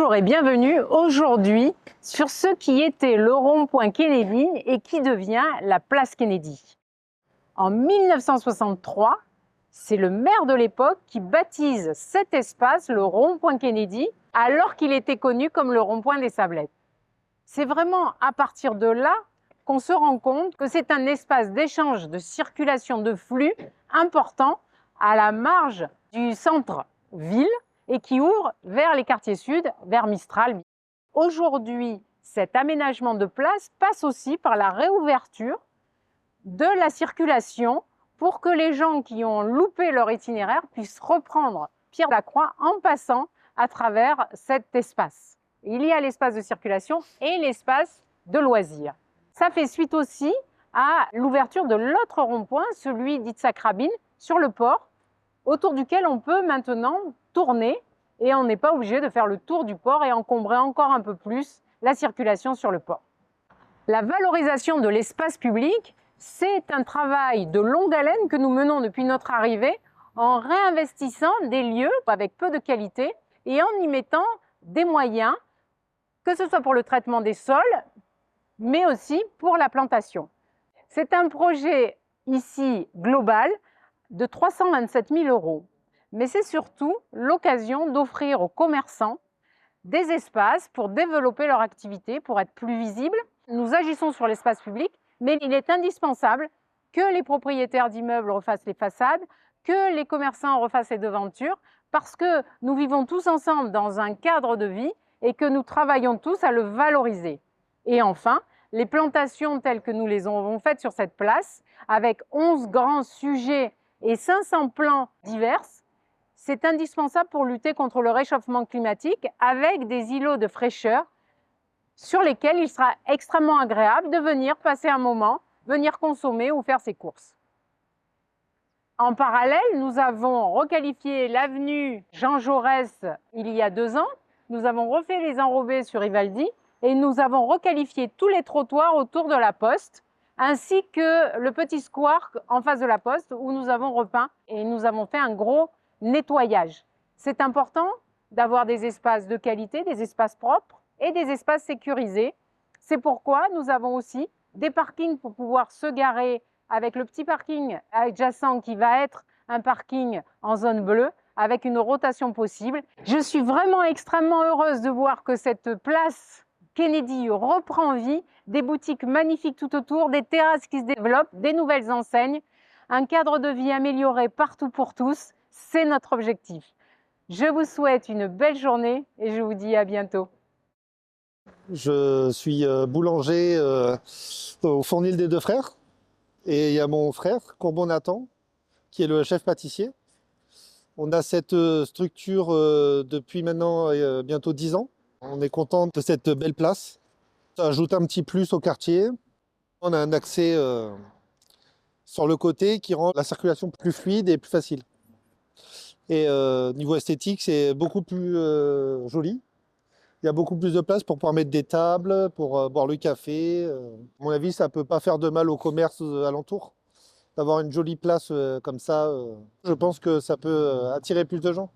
Bonjour et bienvenue aujourd'hui sur ce qui était le rond-point Kennedy et qui devient la place Kennedy. En 1963, c'est le maire de l'époque qui baptise cet espace le rond-point Kennedy alors qu'il était connu comme le rond-point des Sablettes. C'est vraiment à partir de là qu'on se rend compte que c'est un espace d'échange, de circulation de flux important à la marge du centre-ville et qui ouvre vers les quartiers sud, vers Mistral. Aujourd'hui, cet aménagement de place passe aussi par la réouverture de la circulation pour que les gens qui ont loupé leur itinéraire puissent reprendre Pierre-Lacroix en passant à travers cet espace. Il y a l'espace de circulation et l'espace de loisirs. Ça fait suite aussi à l'ouverture de l'autre rond-point, celui d'Itzhak-Rabin, sur le port, autour duquel on peut maintenant tourner et on n'est pas obligé de faire le tour du port et encombrer encore un peu plus la circulation sur le port. La valorisation de l'espace public, c'est un travail de longue haleine que nous menons depuis notre arrivée en réinvestissant des lieux avec peu de qualité et en y mettant des moyens, que ce soit pour le traitement des sols, mais aussi pour la plantation. C'est un projet ici global de 327 000 €. Mais c'est surtout l'occasion d'offrir aux commerçants des espaces pour développer leur activité, pour être plus visibles. Nous agissons sur l'espace public, mais il est indispensable que les propriétaires d'immeubles refassent les façades, que les commerçants refassent les devantures, parce que nous vivons tous ensemble dans un cadre de vie et que nous travaillons tous à le valoriser. Et enfin, les plantations telles que nous les avons faites sur cette place, avec 11 grands sujets et 500 plants divers, c'est indispensable pour lutter contre le réchauffement climatique avec des îlots de fraîcheur sur lesquels il sera extrêmement agréable de venir passer un moment, venir consommer ou faire ses courses. En parallèle, nous avons requalifié l'avenue Jean Jaurès il y a 2 ans. Nous avons refait les enrobés sur Rivaldi et nous avons requalifié tous les trottoirs autour de la Poste, ainsi que le petit square en face de la Poste où nous avons repeint et nous avons fait un gros nettoyage. C'est important d'avoir des espaces de qualité, des espaces propres et des espaces sécurisés. C'est pourquoi nous avons aussi des parkings pour pouvoir se garer avec le petit parking adjacent qui va être un parking en zone bleue avec une rotation possible. Je suis vraiment extrêmement heureuse de voir que cette place Kennedy reprend vie, des boutiques magnifiques tout autour, des terrasses qui se développent, des nouvelles enseignes, un cadre de vie amélioré partout pour tous. C'est notre objectif. Je vous souhaite une belle journée et je vous dis à bientôt. Je suis boulanger au Fournil des Deux Frères et il y a mon frère, Courbon Nathan, qui est le chef pâtissier. On a cette structure depuis maintenant bientôt 10 ans. On est content de cette belle place. Ça ajoute un petit plus au quartier. On a un accès sur le côté qui rend la circulation plus fluide et plus facile. Et niveau esthétique, c'est beaucoup plus joli. Il y a beaucoup plus de place pour pouvoir mettre des tables, pour boire le café. À mon avis, ça ne peut pas faire de mal au commerce alentour. D'avoir une jolie place comme ça, je pense que ça peut attirer plus de gens.